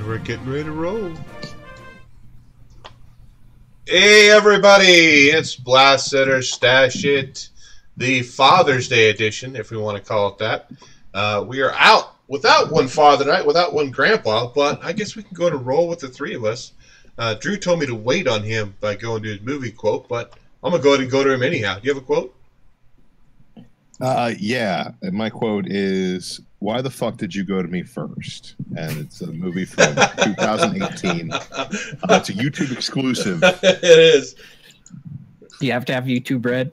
We're getting ready to roll. Hey everybody, it's Blast Setter Stash It, the Father's Day edition, if we want to call it that. We are out without one father tonight, without one grandpa, but I guess we can go to roll with the three of us. Drew told me to wait on him by going to his movie quote, but I'm going to go ahead and go to him anyhow. Do you have a quote? Yeah, and my quote is, "Why the fuck did you go to me first?" And it's a movie from 2018. It's a YouTube exclusive. It is. Do you have to have YouTube Red?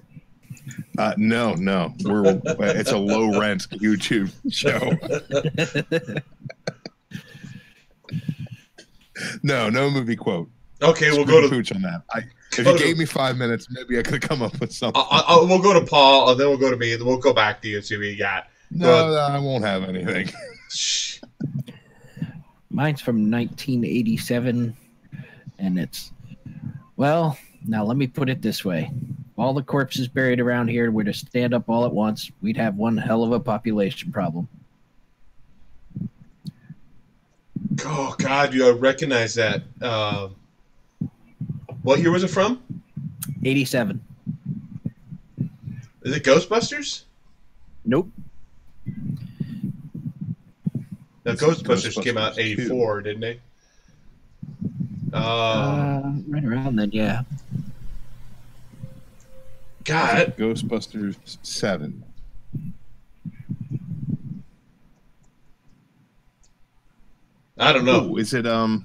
No. It's a low rent YouTube show. No movie quote. Okay, we'll go to Pooch on that. If you gave me 5 minutes, maybe I could come up with something. We'll go to Paul, and then we'll go to me, and then we'll go back to you and see what you got. No, I won't have anything. Mine's from 1987, and it's, well, now let me put it this way. If all the corpses buried around here were to stand up all at once, we'd have one hell of a population problem. Oh, God, you recognize that. What year was it from? 87. Is it Ghostbusters? Nope. No, Ghostbusters came out in 84, didn't they? Right around then, yeah. God. Ghostbusters 7. I don't know. Ooh, is it I'll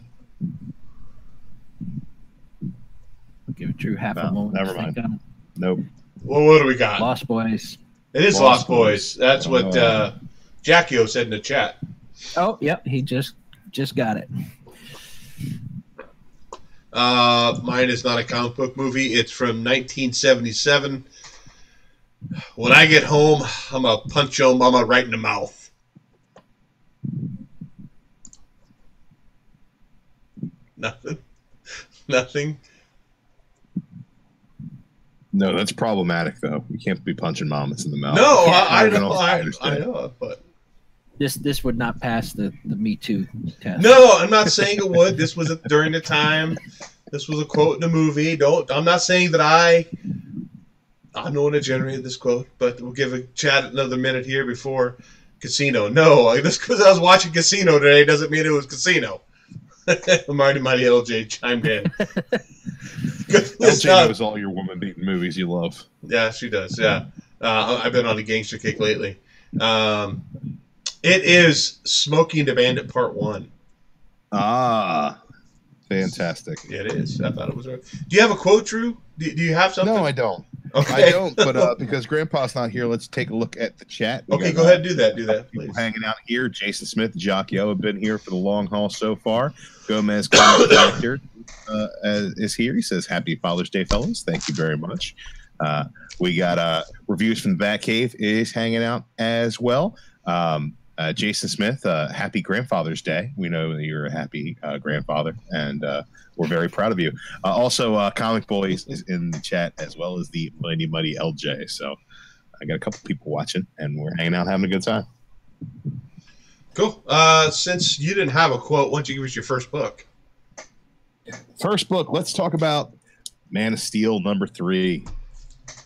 give Drew half a moment. Never mind. Nope. Well, what do we got? Lost Boys. It is Lost Boys. That's what Jackie-O said in the chat. Oh, yep. He just got it. Mine is not a comic book movie. It's from 1977. When I get home, I'm going to punch your mama right in the mouth. Nothing. No, that's problematic though. You can't be punching mamas in the mouth. No, I know, but this would not pass the Me Too test. No, I'm not saying it would. This was during the time. This was a quote in the movie. I'm not saying that I'm the one that generated this quote, but we'll give a chat another minute here before Casino. No, just because I was watching Casino today doesn't mean it was Casino. Mighty LJ chimed in. LJ knows all your woman-beating movies you love. Yeah, she does. Yeah, I've been on a gangster kick lately. It is Smoking the Bandit Part 1. Ah, fantastic. Yeah, it is. I thought it was right. Do you have a quote, Drew? Do you have something? No, I don't. Okay. I don't, but because Grandpa's not here, let's take a look at the chat. Okay, go ahead and do that. Do that, please. People hanging out here. Jason Smith, Jock-Yo have been here for the long haul so far. Gomez Comic Collector is here. He says, "Happy Father's Day, fellas." Thank you very much. We got reviews from the Batcave is hanging out as well. Jason Smith, happy Grandfather's Day. We know that you're a happy grandfather, and we're very proud of you. Also, Comic Boys is in the chat, as well as the Mighty LJ. So I got a couple people watching, and we're hanging out having a good time. Cool. Since you didn't have a quote, why don't you give us your first book? First book, let's talk about Man of Steel #3.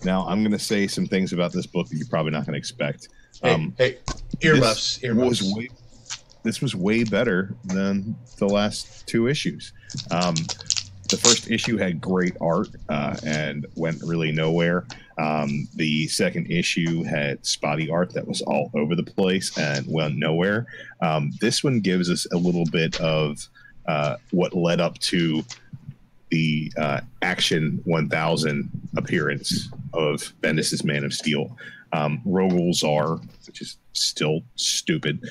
Now, I'm going to say some things about this book that you're probably not going to expect. Hey, earmuffs. This was way better than the last two issues. The first issue had great art and went really nowhere. The second issue had spotty art that was all over the place and went nowhere. This one gives us a little bit of what led up to the Action 1000 appearance of Bendis' Man of Steel. Rogol Czar, which is still stupid.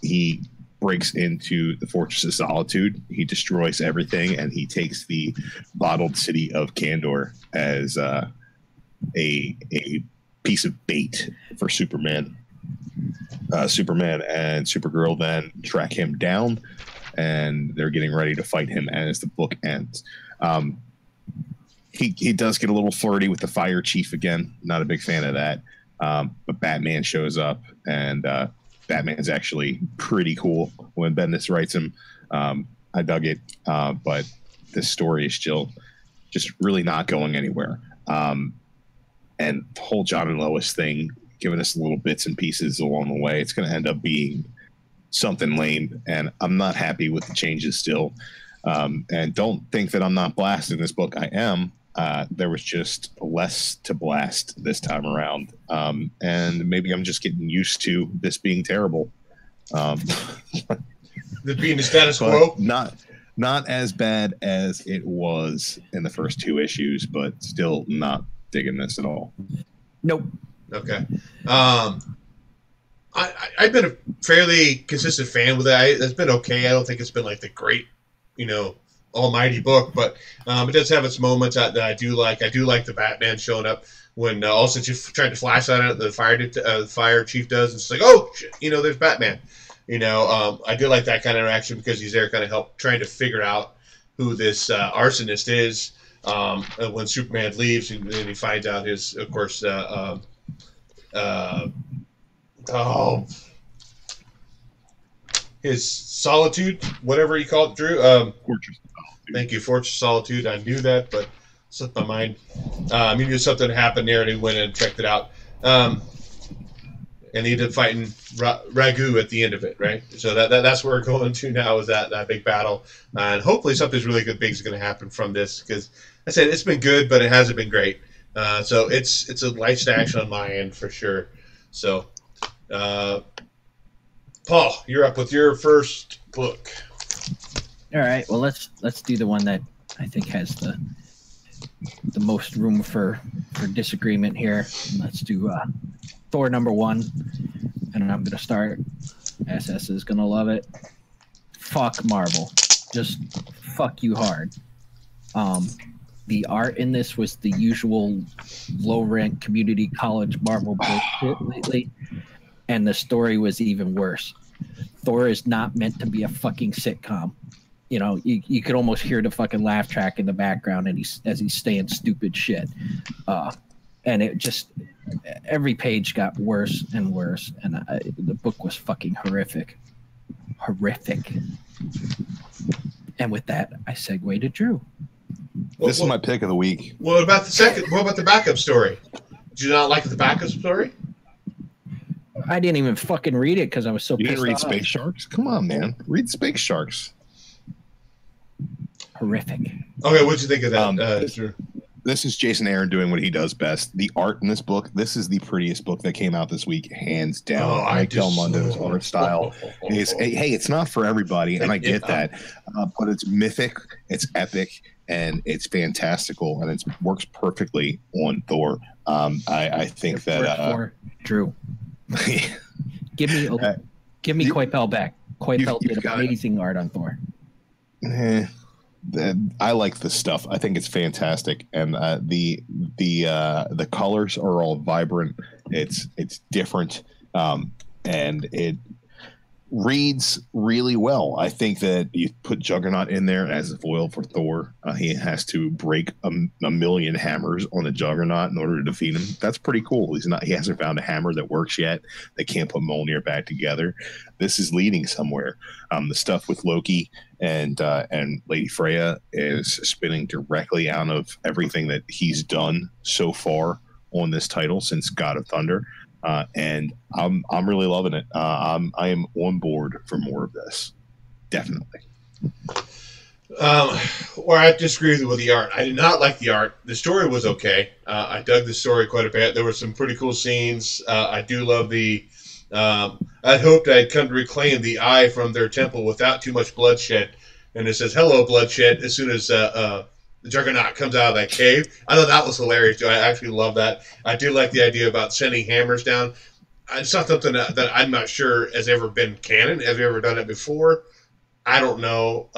He breaks into the Fortress of Solitude. He destroys everything, and he takes the bottled city of Kandor as a piece of bait for Superman. Superman and Supergirl then track him down, and they're getting ready to fight him as the book ends. He does get a little flirty with the fire chief again. Not a big fan of that. But Batman shows up and Batman's actually pretty cool when Bendis writes him. I dug it, but this story is still just really not going anywhere. And the whole John and Lois thing, giving us little bits and pieces along the way, it's going to end up being something lame, and I'm not happy with the changes still. And don't think that I'm not blasting this book. I am. There was just less to blast this time around. And maybe I'm just getting used to this being terrible. The being the status quo? Not as bad as it was in the first 2 issues, but still not digging this at all. Nope. Okay. I've been a fairly consistent fan with it. It's been okay. I don't think it's been like the great, almighty book, but it does have its moments that I do like. I do like the Batman showing up when also just trying to flash on it. The fire chief does. And it's like, oh, shit, there's Batman. I do like that kind of interaction because he's there kind of help trying to figure out who this arsonist is. When Superman leaves, and then he finds out his, of course, his solitude, whatever he called it, Drew. Fortress of Solitude. Thank you, Fortress of Solitude. I knew that, but slipped my mind. He knew something happened there, and he went and checked it out. And he ended up fighting Ragu at the end of it, right? So that's where we're going to now, is that big battle. And hopefully something's really good things are going to happen from this, because I said it's been good, but it hasn't been great. So it's a light stash on my end for sure. So, Paul, you're up with your first book. All right. Well, let's do the one that I think has the most room for disagreement here. Let's do Thor #1, and I'm gonna start. SS is gonna love it. Fuck Marvel, just fuck you hard. The art in this was the usual low-rent community college Marvel bullshit lately, and the story was even worse. Thor is not meant to be a fucking sitcom. You could almost hear the fucking laugh track in the background, and as he's saying stupid shit. And it just, every page got worse and worse, and the book was fucking horrific. And with that, I segue to Drew. This is my pick of the week. What about the backup story? Did you not like the backup story? I didn't even fucking read it because I was so You pissed didn't read off. Space Sharks? Come on, man. Read Space Sharks. Okay, Horrific. what'd you think of that, Drew? This is Jason Aaron doing what he does best. The art in this book, this is the prettiest book that came out this week, hands down. Del Mundo's art style is, hey, it's not for everybody, and I get that, but it's mythic, it's epic, and it's fantastical, and it works perfectly on Thor. I think that Drew, give me Coipel back. Coipel did amazing art on Thor. I like this stuff. I think it's fantastic, and the colors are all vibrant. It's different, and it reads really well. I think that you put Juggernaut in there as a foil for Thor. He has to break a million hammers on the Juggernaut in order to defeat him. That's pretty cool. He hasn't found a hammer that works yet. They can't put Mjolnir back together. This is leading somewhere. The stuff with Loki and Lady Freya is spinning directly out of everything that he's done so far on this title since God of Thunder. And I'm really loving it. I am on board for more of this. Definitely. Or I disagree with the art. I did not like the art. The story was okay. I dug the story quite a bit. There were some pretty cool scenes. I do love the. I'd hoped I'd come to reclaim the eye from their temple without too much bloodshed. And it says, "Hello, bloodshed," as soon as the Juggernaut comes out of that cave. I thought that was hilarious, too. I actually love that. I do like the idea about sending hammers down. It's not something that I'm not sure has ever been canon. Have you ever done it before? I don't know.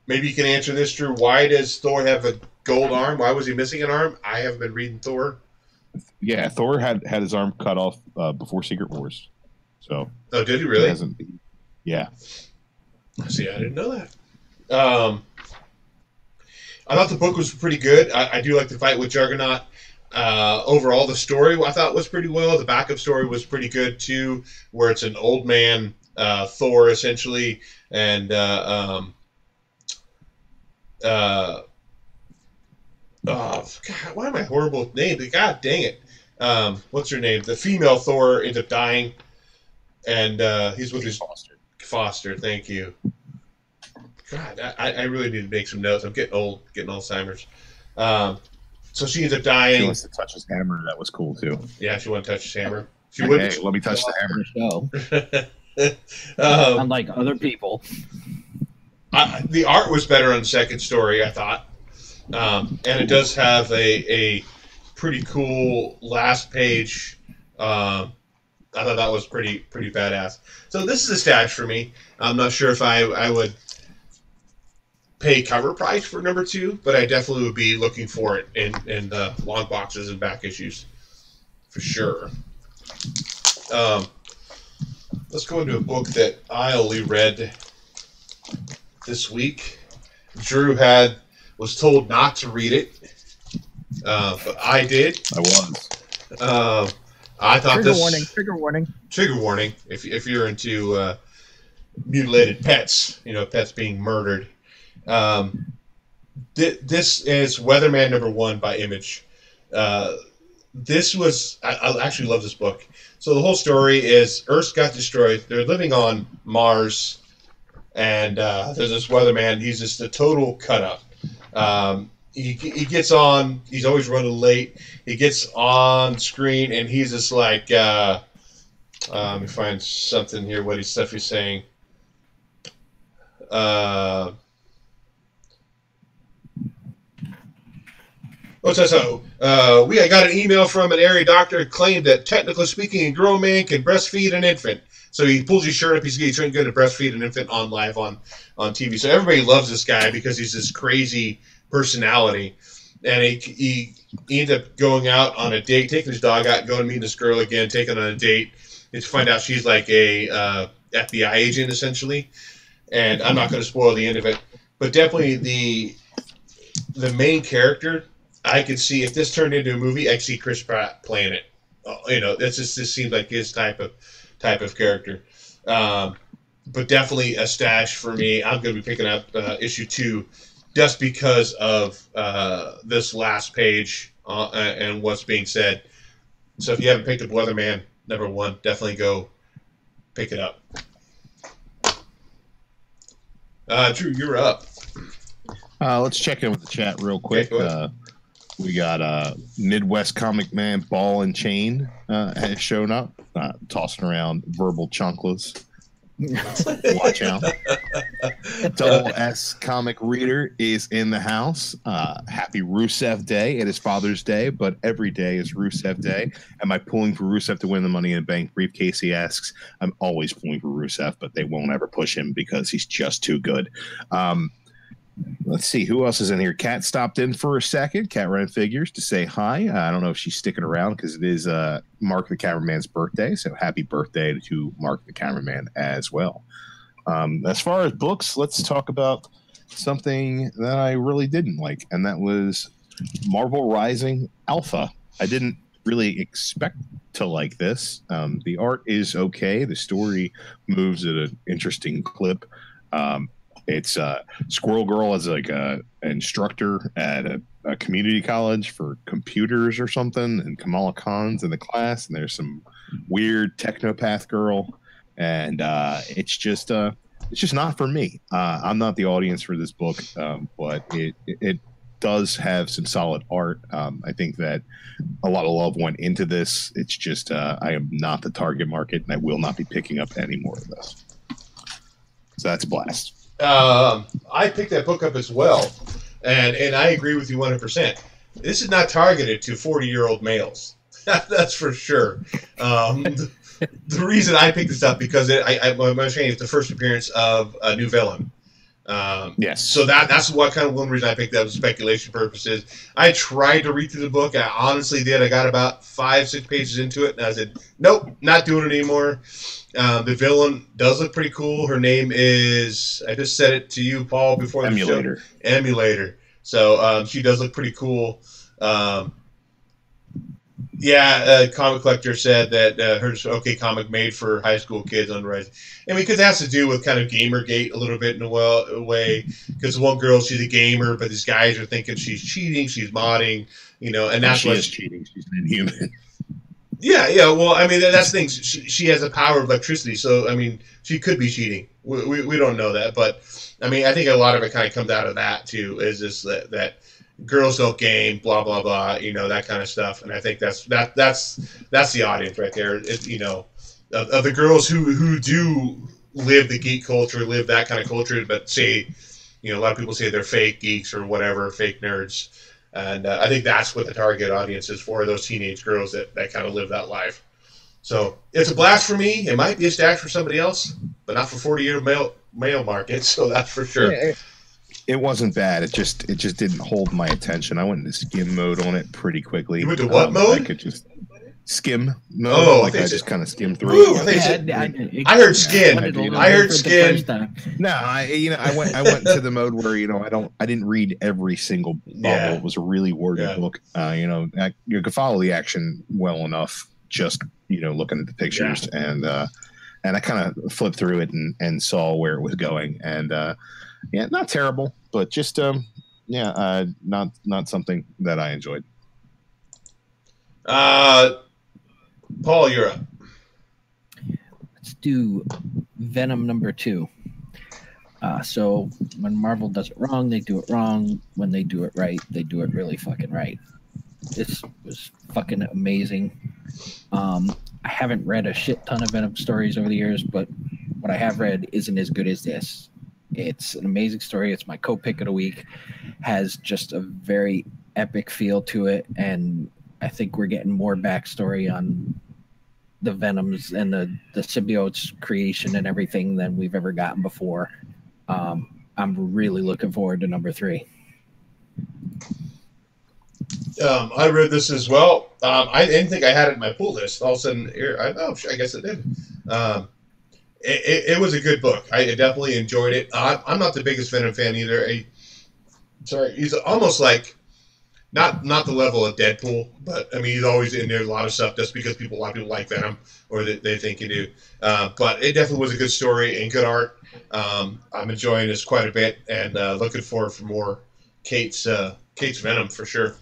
Maybe you can answer this, Drew. Why does Thor have a gold arm? Why was he missing an arm? I haven't been reading Thor. Yeah, Thor had his arm cut off before Secret Wars. So. Oh, did he really? Yeah. See, I didn't know that. I thought the book was pretty good. I do like the fight with Juggernaut. Overall, the story I thought was pretty well. The backup story was pretty good too, where it's an old man Thor essentially, and oh God, why am I horrible with names? God dang it! What's her name? The female Thor ends up dying, and he's with his Foster. Thank you. God, I really need to make some notes. I'm getting old, getting Alzheimer's. So she ends up dying. She wants to touch his hammer. That was cool too. Yeah, she wanted to touch his hammer. She Hey, wouldn't. let me touch the hammer. Unlike other people. The art was better on the second story, I thought, and it does have a pretty cool last page. I thought that was pretty badass. So this is a stash for me. I'm not sure if I would pay cover price for number 2, but I definitely would be looking for it in the long boxes and back issues for sure. Let's go into a book that I only read this week. Drew was told not to read it, but I did. I was. I thought Trigger warning. Trigger warning. Trigger warning. If you're into mutilated pets, pets being murdered. This is Weatherman #1 by Image. This was I actually love this book. So the whole story is Earth got destroyed. They're living on Mars, and there's this weatherman. He's just a total cut up. He gets on. He's always running late. He gets on screen, and he's just like, let me find something here. What stuff he's saying. We got an email from an area doctor who claimed that, technically speaking, a grown man can breastfeed an infant. So he pulls his shirt up. He's trying to breastfeed an infant on live on TV. So everybody loves this guy because he's this crazy personality. And he ends up going out on a date, taking his dog out, going to meet this girl again, taking on a date. And to find out she's like a FBI agent, essentially. And I'm not going to spoil the end of it. But definitely the main character, I could see if this turned into a movie, I could see Chris Pratt playing it. This seems like his type of character. But definitely a stash for me. I'm going to be picking up issue 2 just because of this last page and what's being said. So if you haven't picked up Weatherman #1, definitely go pick it up. Drew, you're up. Let's check in with the chat real quick. Okay, we got Midwest Comic Man Ball and Chain has shown up, tossing around verbal chunklets. Watch out. Double S Comic Reader is in the house. Happy Rusev Day. It is Father's Day, but every day is Rusev Day. Am I pulling for Rusev to win the Money in the Bank briefcase? He asks. I'm always pulling for Rusev, but they won't ever push him because he's just too good. Let's see who else is in here. Kat stopped in for a second. Kat Ran Figures to say hi. I don't know if she's sticking around because it is Mark the Cameraman's birthday. So happy birthday to Mark the Cameraman as well. As far as books, let's talk about something that I really didn't like, and that was Marvel Rising Alpha. I didn't really expect to like this. The art is okay. The story moves at an interesting clip. It's Squirrel Girl as like a instructor at a community college for computers or something, and Kamala Khan's in the class, and there's some weird technopath girl, and it's just not for me. I'm not the audience for this book, but it does have some solid art. I think that a lot of love went into this. It's just I am not the target market, and I will not be picking up any more of this. So that's a blast. I picked that book up as well, and I agree with you 100%. This is not targeted to 40-year-old males. That's for sure. The reason I picked this up because my understanding is the first appearance of a new villain. Yes. So that's one reason I picked up, speculation purposes. I tried to read through the book. I honestly did. I got about 5-6 pages into it, and I said, nope, not doing it anymore. The villain does look pretty cool. Her name is, I just said it to you, Paul, before the Emulator. show. Emulator. So she does look pretty cool. Yeah, a comic collector said that hers OK Comic made for high school kids on Rise. I mean, because it has to do with kind of Gamergate a little bit in a way. Because one girl, she's a gamer, but these guys are thinking she's cheating, she's modding, and that's she why is cheating. She's an inhuman. Yeah, yeah. Well, I mean, that's the thing. She has the power of electricity, so I mean, she could be cheating. We don't know that, but I mean, I think a lot of it kind of comes out of that too. Is just that girls don't game, blah blah blah, that kind of stuff. And I think that's the audience right there. Of the girls who do live the geek culture, live that kind of culture, but say, a lot of people say they're fake geeks or whatever, fake nerds. And I think that's what the target audience is for, those teenage girls that kind of live that life. So it's a blast for me. It might be a stash for somebody else, but not for 40-year male market. So that's for sure. Yeah, it wasn't bad. It just didn't hold my attention. I went into skim mode on it pretty quickly. You went to what mode? I could just skim mode. Oh, I just kind of skimmed through Ooh, it. I heard skin. I heard skin. No, I went to the mode where I didn't read every single bubble. Yeah. It was a really worded book. You could follow the action well enough just looking at the pictures, and I kind of flipped through it and saw where it was going, and not terrible, but just not something that I enjoyed. Paul, you're up. Let's do Venom #2. So when Marvel does it wrong, they do it wrong. When they do it right, they do it really fucking right. This was fucking amazing. I haven't read a shit ton of Venom stories over the years, but what I have read isn't as good as this. It's an amazing story. It's my co-pick of the week. Has just a very epic feel to it, and I think we're getting more backstory on the Venoms and the symbiotes creation and everything than we've ever gotten before. I'm really looking forward to #3. I read this as well. I didn't think I had it in my pull list. All of a sudden, I guess it did. It was a good book. I definitely enjoyed it. I'm not the biggest Venom fan either. He's almost like not the level of Deadpool, but I mean he's always in there a lot of stuff just because a lot of people like Venom or they think you do. But it definitely was a good story and good art. I'm enjoying this quite a bit and looking forward for more Kate's Venom for sure.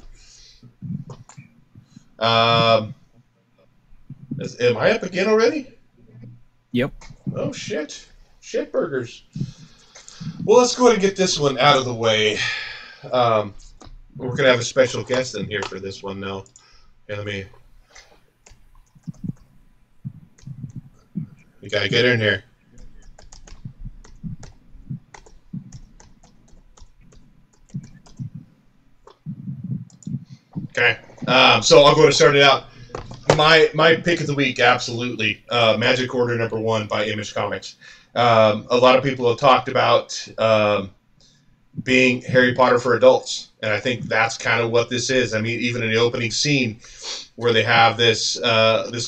Am I up again already? Yep. Oh shit burgers. Well, let's go ahead and get this one out of the way. We're gonna have a special guest in here for this one now. Okay, you gotta get in here. Okay, so I'll go ahead and start it out. My pick of the week, absolutely, Magic Order #1 by Image Comics. A lot of people have talked about being Harry Potter for adults, and I think that's kind of what this is. I mean, even in the opening scene where they have this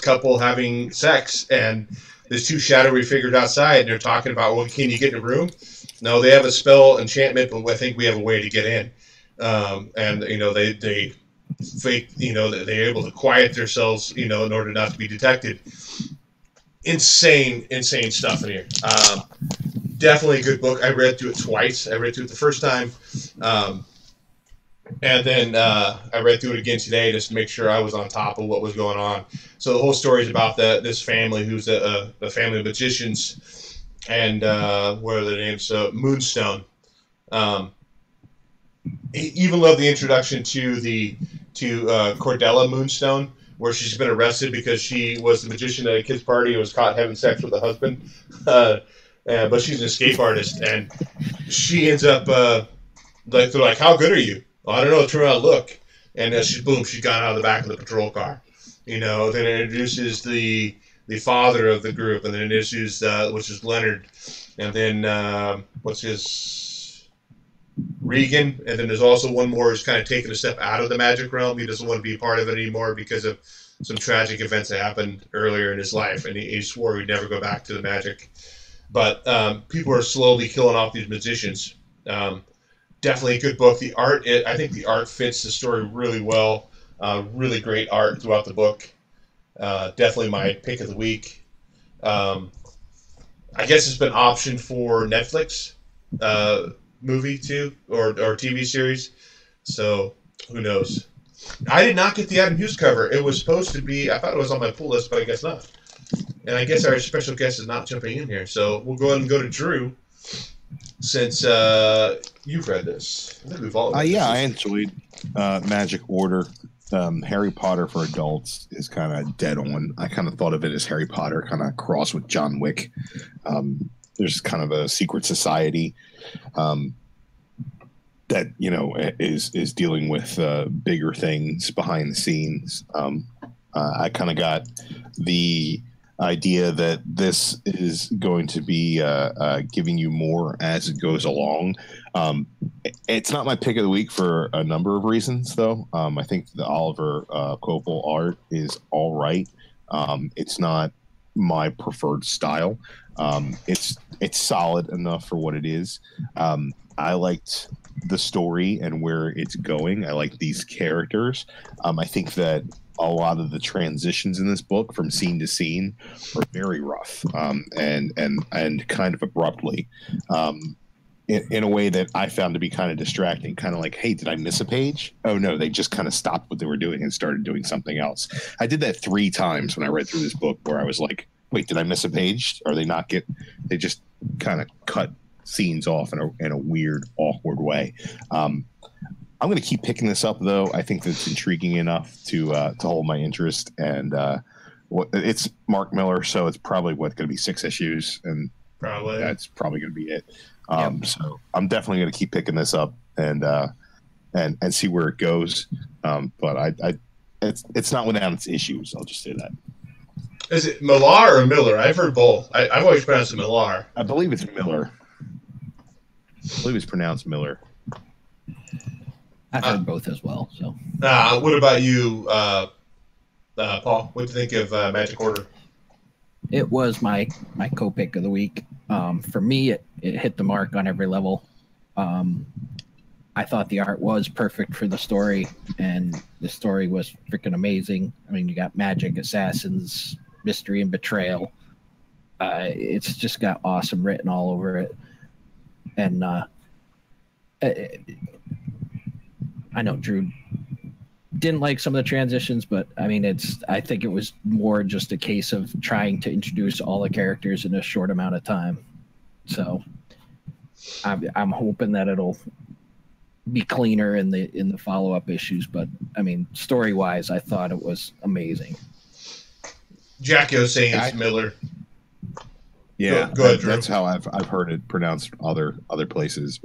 couple having sex, and there's two shadowy figures outside, and they're talking about, well, can you get in a room? No, they have a spell enchantment, but I think we have a way to get in. And they fake, they're able to quiet themselves, in order not to be detected. Insane stuff in here. Definitely a good book. I read through it twice. I read through it the first time, and then I read through it again today just to make sure I was on top of what was going on. So the whole story is about this family who's a family of magicians, and what are their names? Moonstone. Even love the introduction to Cordelia Moonstone, where she's been arrested because she was the magician at a kid's party and was caught having sex with a husband. But she's an escape artist, and she ends up they're like, "How good are you?" Well, I don't know. Turn around, look, and she's gone out of the back of the patrol car. Then it introduces the father of the group, and then it introduces which is Leonard, and then what's his Regan, and then there's also one more who's kind of taking a step out of the magic realm. He doesn't want to be a part of it anymore because of some tragic events that happened earlier in his life, and he swore he'd never go back to the magic. But people are slowly killing off these magicians. Definitely a good book. The art, I think the art fits the story really well. Really great art throughout the book. Definitely my pick of the week. I guess it's been optioned for Netflix movie too, or TV series. So who knows? I did not get the Adam Hughes cover. It was supposed to be. I thought it was on my pull list, but I guess not. And I guess our special guest is not jumping in here, so we'll go ahead and go to Drew, since you've read this. I think we've all. Yeah, I enjoyed Magic Order. Harry Potter for adults is kind of dead on. I kind of thought of it as Harry Potter kind of cross with John Wick. There's kind of a secret society that is dealing with bigger things behind the scenes. I kind of got the idea that this is going to be giving you more as it goes along. It's not my pick of the week for a number of reasons, though. I think the Oliver Copel art is all right. It's not my preferred style. It's solid enough for what it is. I liked the story and where it's going. I like these characters. I think that a lot of the transitions in this book from scene to scene are very rough and kind of abruptly. In a way that I found to be kind of distracting, kind of like, hey, did I miss a page? Oh, no, they just kind of stopped what they were doing and started doing something else. I did that 3 times when I read through this book where I was like, wait, did I miss a page? Or they just kind of cut scenes off in a weird, awkward way. I'm going to keep picking this up, though. I think that's intriguing enough to hold my interest. And it's Mark Miller, so it's probably going to be 6 issues, and probably that's probably going to be it. So I'm definitely going to keep picking this up and see where it goes. But it's not without its issues. I'll just say that. Is it Millar or Miller? I've heard both. I've always pronounced it Millar. I believe it's Miller. I believe it's pronounced Miller. I've heard both as well. So, what about you, Paul? What do you think of Magic Order? It was my co-pick of the week. For me, it hit the mark on every level. I thought the art was perfect for the story, and the story was freaking amazing. I mean, you got magic, assassins, mystery, and betrayal. It's just got awesome written all over it. And I know Drew didn't like some of the transitions, but I mean, I think it was more just a case of trying to introduce all the characters in a short amount of time. So I'm hoping that it'll be cleaner in the follow-up issues. But I mean, story-wise, I thought it was amazing. Jacko's saying it's Miller. Yeah, go ahead, Drew. That's how I've heard it pronounced other places.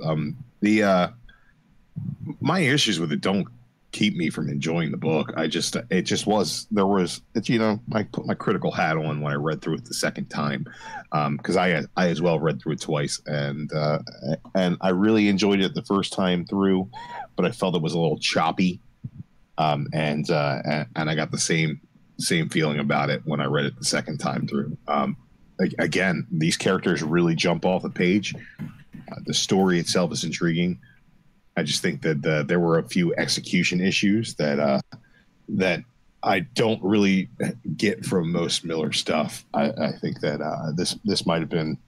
My issues with it don't keep me from enjoying the book. I put my critical hat on when I read through it the second time, because I as well read through it twice, and I really enjoyed it the first time through, but I felt it was a little choppy, and I got the same feeling about it when I read it the second time through. Again, these characters really jump off the page. The story itself is intriguing. I just think that there were a few execution issues that I don't really get from most Miller stuff. I think that this might have been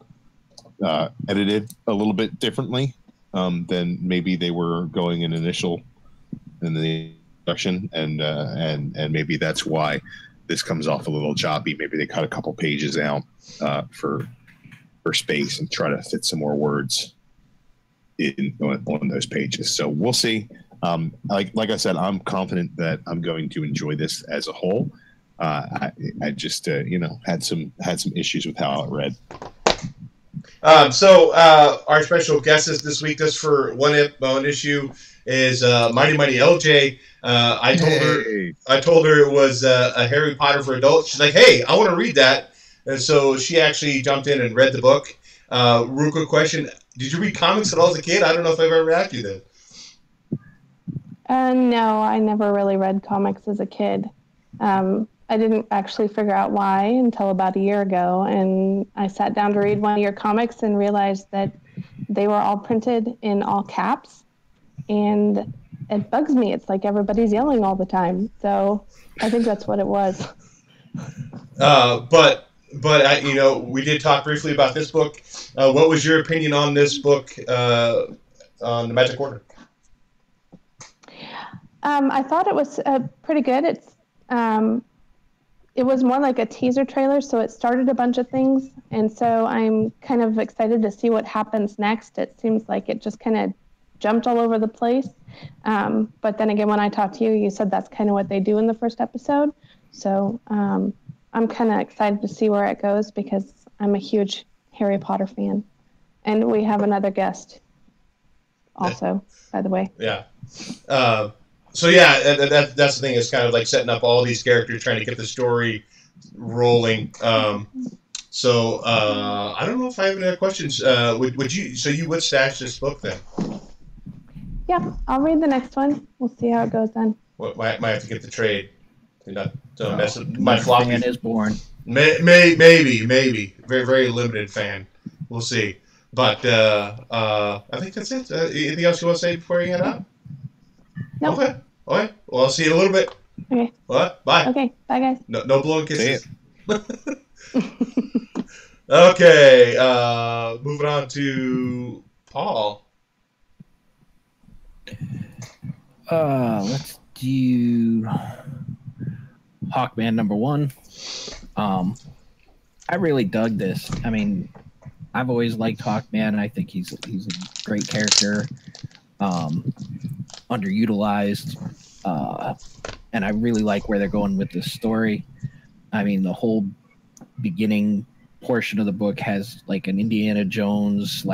edited a little bit differently than maybe they were going in the production, and maybe that's why this comes off a little choppy. Maybe they cut a couple pages out for space and try to fit some more words on those pages. So we'll see. Like I said, I'm confident that I'm going to enjoy this as a whole. I just had some issues with how it read. So our special guest this week, just for one issue, is Mighty LJ. I told her it was a Harry Potter for adults. She's like, hey, I want to read that. And so she actually jumped in and read the book. Real quick question. Did you read comics at all as a kid? I don't know if I've ever asked you that. No, I never really read comics as a kid. I didn't actually figure out why until about a year ago. And I sat down to read one of your comics and realized that they were all printed in all caps. And it bugs me. It's like everybody's yelling all the time. So I think that's what it was. But we did talk briefly about this book. What was your opinion on this book, on the Magic Order? I thought it was pretty good. It was more like a teaser trailer, so it started a bunch of things, and so I'm kind of excited to see what happens next. It seems like it just kind of jumped all over the place. But then again, when I talked to you, you said that's kind of what they do in the first episode. So I'm kind of excited to see where it goes because I'm a huge Harry Potter fan. And we have another guest also, by the way. Yeah. So yeah, that's the thing. It's kind of like setting up all these characters, trying to get the story rolling. So I don't know if I have any other questions. Would you? So you would stash this book then? Yeah, I'll read the next one. We'll see how it goes then. Well, might have to get the trade. Don't mess with my floppy. Fan is born. Maybe. Very, very limited fan. We'll see. But I think that's it. Anything else you want to say before you head out? No. Okay. All right. Well, I'll see you in a little bit. Okay. What? Bye. Okay. Bye, guys. No blowing kisses. Okay. Moving on to Paul. Let's do Hawkman #1. I really dug this. I mean, I've always liked Hawkman. I think he's a great character, underutilized, and I really like where they're going with this story. I mean, the whole beginning portion of the book has like an Indiana Jones /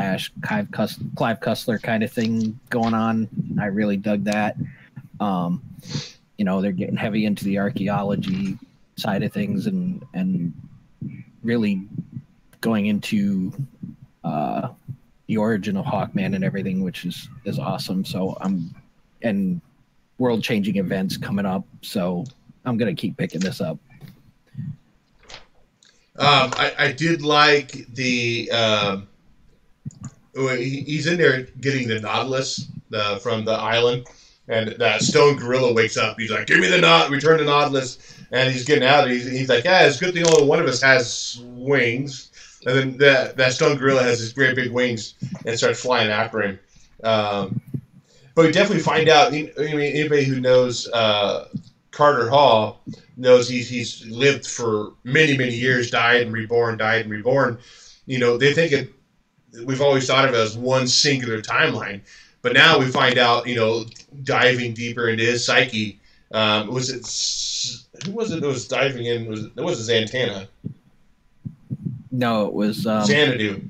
Clive Cussler kind of thing going on. I really dug that. They're getting heavy into the archaeology side of things and really going into the origin of Hawkman and everything, which is awesome. So and world-changing events coming up. So I'm going to keep picking this up. I did like the he's in there getting the Nautilus from the island, and that stone gorilla wakes up. He's like, "Give me the return the Nautilus," and he's getting out. He's like, "Yeah, it's a good thing only one of us has wings." And then that stone gorilla has his great big wings and starts flying after him. But we definitely find out. Anybody who knows Carter Hall knows he's lived for many years, died and reborn. They think we've always thought of it as one singular timeline, but now we find out, diving deeper into his psyche. Who was it that was diving in? It was Zatanna. No, it was Xanadu.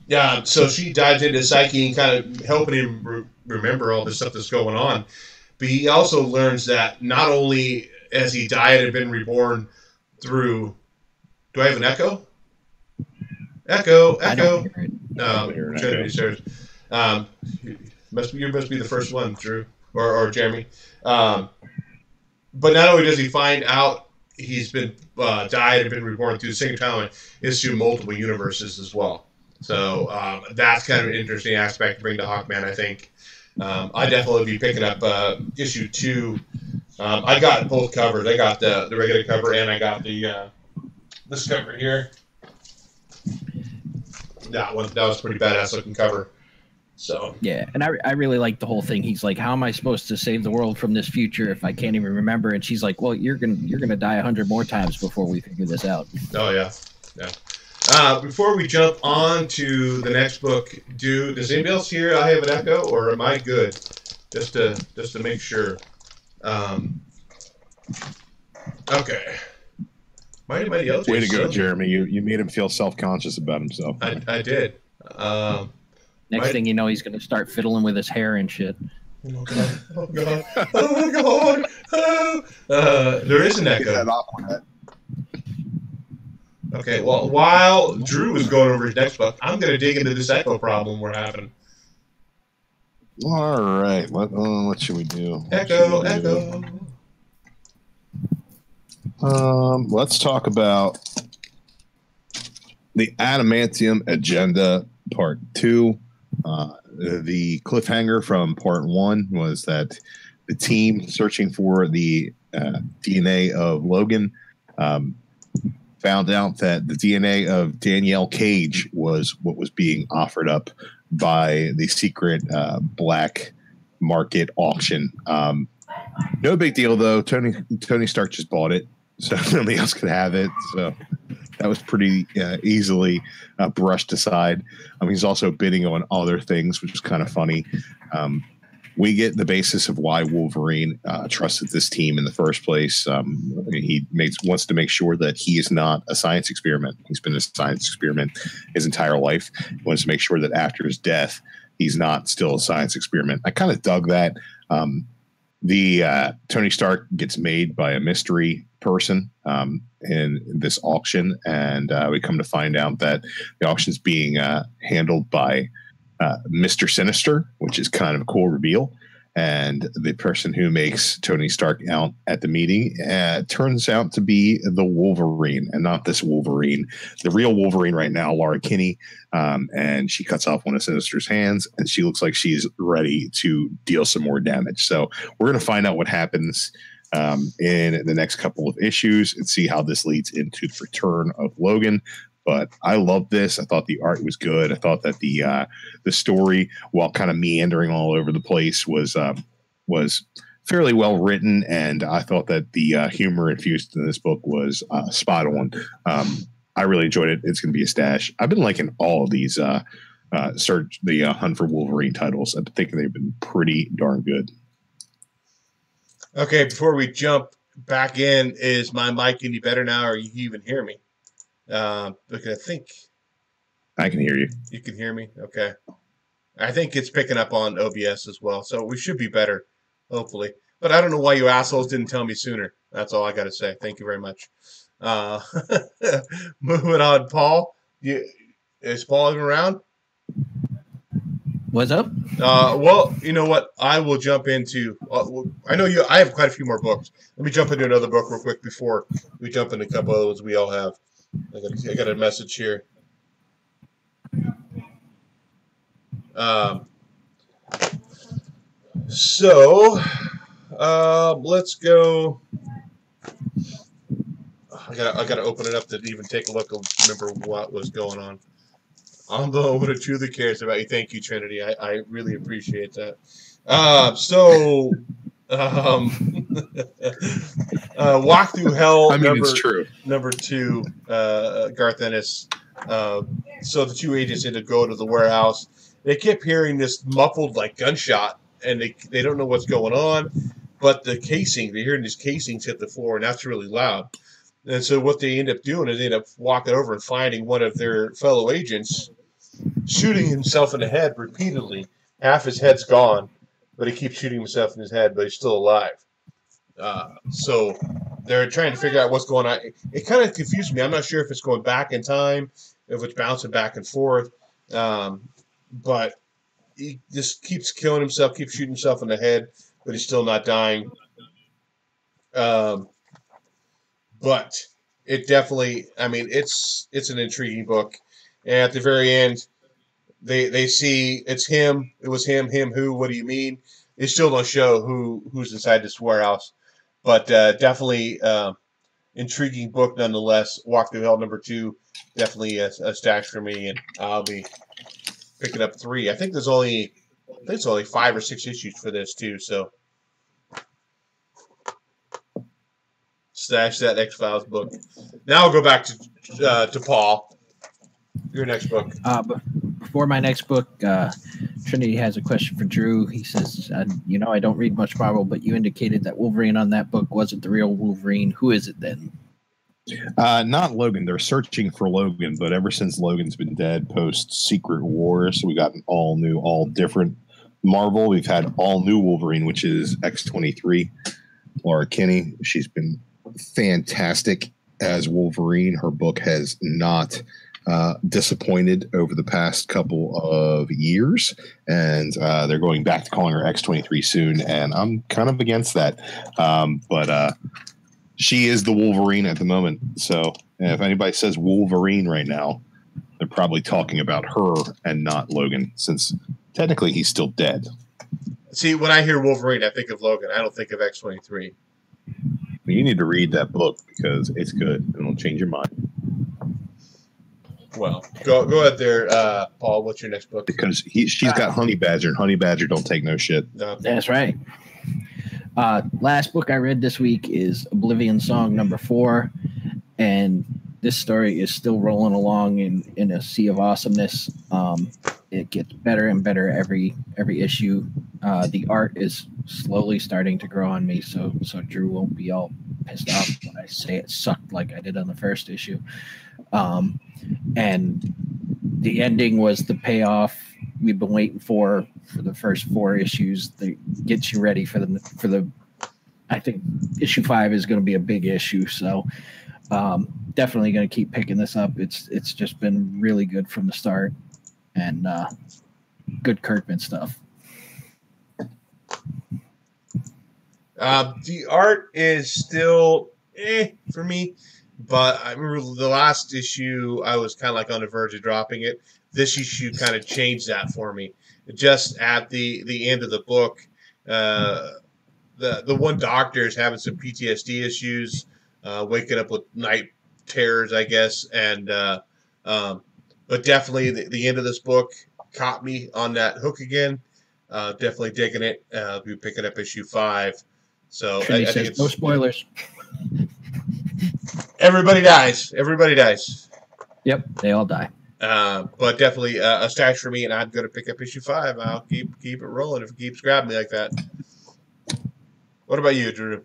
Yeah, so she dives into his psyche and kind of helping him remember all this stuff that's going on. But he also learns that not only has he died and been reborn through... Do I have an echo? Echo. No, you must be the first one, Drew, or Jeremy. But not only does he find out he's been died and been reborn through the same time, it's through multiple universes as well. So that's kind of an interesting aspect to bring to Hawkman, I think. I definitely be picking up issue 2. I got both covers. I got the regular cover and I got this cover here. That was pretty badass looking cover. So yeah, and I really like the whole thing. He's like, "How am I supposed to save the world from this future if I can't even remember?" And she's like, "Well, you're gonna die 100 more times before we figure this out." Oh yeah. Before we jump on to the next book, does anybody else hear I have an echo, or am I good? Just to make sure. Okay. Might anybody else? Way to go, Jeremy. You made him feel self-conscious about himself. I did. Next thing you know, he's gonna start fiddling with his hair and shit. Oh god! Oh god! Oh god! There is an echo. Okay, well, while Drew is going over his next book, I'm going to dig into this echo problem we're having. All right. What should we do? Echo. Let's talk about the Adamantium Agenda Part 2. the cliffhanger from part 1 was that the team searching for the DNA of Logan found out that the DNA of Danielle Cage was what was being offered up by the secret black market auction. No big deal, though. Tony Stark just bought it, so nobody else could have it. So that was pretty easily brushed aside. He's also bidding on other things, which is kind of funny. We get the basis of why Wolverine trusted this team in the first place. He wants to make sure that he is not a science experiment. He's been a science experiment his entire life. He wants to make sure that after his death, he's not still a science experiment. I kind of dug that. The Tony Stark gets made by a mystery person in this auction, and we come to find out that the auction's being handled by Mr. Sinister, which is kind of a cool reveal. And the person who makes Tony Stark out at the meeting turns out to be the Wolverine, and not this Wolverine. The real Wolverine right now, Laura Kinney, and she cuts off one of Sinister's hands, and she looks like she's ready to deal some more damage. So we're going to find out what happens in the next couple of issues and see how this leads into the return of Logan. But I love this. I thought the art was good. I thought that the story, while kind of meandering all over the place, was fairly well written, and I thought that the humor infused in this book was spot on. I really enjoyed it. It's going to be a stash. I've been liking all of these Hunt for Wolverine titles. I think they've been pretty darn good. Okay, before we jump back in, is my mic any better now, or you even hear me? Because I think I can hear you. You can hear me? Okay. I think it's picking up on OBS as well, so we should be better, hopefully. But I don't know why you assholes didn't tell me sooner. That's all I got to say. Thank you very much. Moving on, Paul. Is Paul even around? What's up? Well, you know what? I will jump into. I know you. I have quite a few more books. Let me jump into another book real quick before we jump into a couple of those we all have. I got a message here. So let's go. I gotta open it up to even take a look and remember what was going on. I'm the one who truly cares about you. Thank you, Trinity. I really appreciate that. Walk Through Hell. It's true. Number 2, Garth Ennis. So the two agents had to go to the warehouse. They kept hearing this muffled like gunshot, and they don't know what's going on. But the casing, they're hearing these casings hit the floor, and that's really loud. And so what they end up doing is they end up walking over and finding one of their fellow agents shooting himself in the head repeatedly. Half his head's gone, but he keeps shooting himself in his head, but he's still alive. So they're trying to figure out what's going on. It kind of confused me. I'm not sure if it's going back in time, if it's bouncing back and forth. But he just keeps killing himself, keeps shooting himself in the head, but he's still not dying. But it definitely, it's an intriguing book. And at the very end, they see it's him. It was him. Who? What do you mean? They still don't show who's inside this warehouse. But definitely intriguing book nonetheless. Walk Through Hell number 2, definitely a stash for me, and I'll be picking up 3. I think there's only 5 or 6 issues for this too. So stash that X-Files book. Now I'll go back to Paul. Your next book. But before my next book, Trinity has a question for Drew. He says, I don't read much Marvel, but you indicated that Wolverine on that book wasn't the real Wolverine. Who is it then? Not Logan. They're searching for Logan, but ever since Logan's been dead, post Secret Wars, we got an all new, all different Marvel. We've had all new Wolverine, which is X-23. Laura Kinney. She's been fantastic as Wolverine. Her book has not disappointed over the past couple of years, and they're going back to calling her X-23 soon, and I'm kind of against that. But she is the Wolverine at the moment, so if anybody says Wolverine right now, they're probably talking about her and not Logan, since Technically, he's still dead. See, when I hear Wolverine, I think of Logan. I don't think of X-23. You need to read that book because it's good and it'll change your mind. Well, go ahead there, Paul. What's your next book? Because she's got Honey Badger, and Honey Badger don't take no shit. No. That's right. Last book I read this week is Oblivion Song #4, and this story is still rolling along in a sea of awesomeness. It gets better and better every issue. The art is slowly starting to grow on me, so Drew won't be all pissed off when I say it sucked like I did on the first issue. And the ending was the payoff we've been waiting for the first 4 issues. That gets you ready for the. I think issue 5 is going to be a big issue, so definitely going to keep picking this up. It's just been really good from the start, and good Kirkman stuff. The art is still for me, but I remember the last issue I was kind of like on the verge of dropping it. This issue kind of changed that for me. Just at the end of the book, the one doctor is having some PTSD issues, waking up with night terrors, I guess, and but definitely the end of this book caught me on that hook again. Definitely digging it. I'll be picking up issue 5. So I think it's, no spoilers. Everybody dies. Everybody dies. Yep, they all die. But definitely a stash for me, and I'm going to pick up issue 5. I'll keep it rolling if it keeps grabbing me like that. What about you, Drew?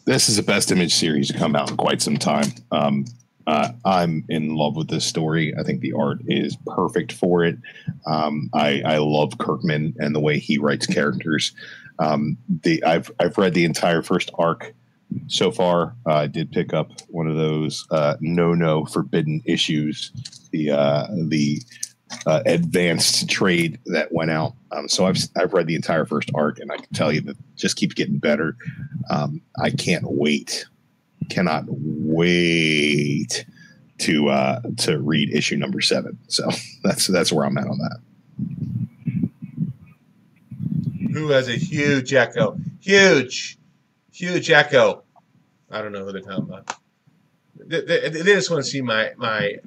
This is the best Image series to come out in quite some time. I'm in love with this story. I think the art is perfect for it. I love Kirkman and the way he writes characters. I've read the entire first arc so far. I did pick up one of those no forbidden issues, the advanced trade that went out. So I've read the entire first arc, and I can tell you that it just keeps getting better. I cannot wait to read issue number 7. So that's where I'm at on that. Who has a huge echo? Huge echo. I don't know who they're talking about. They just want to see my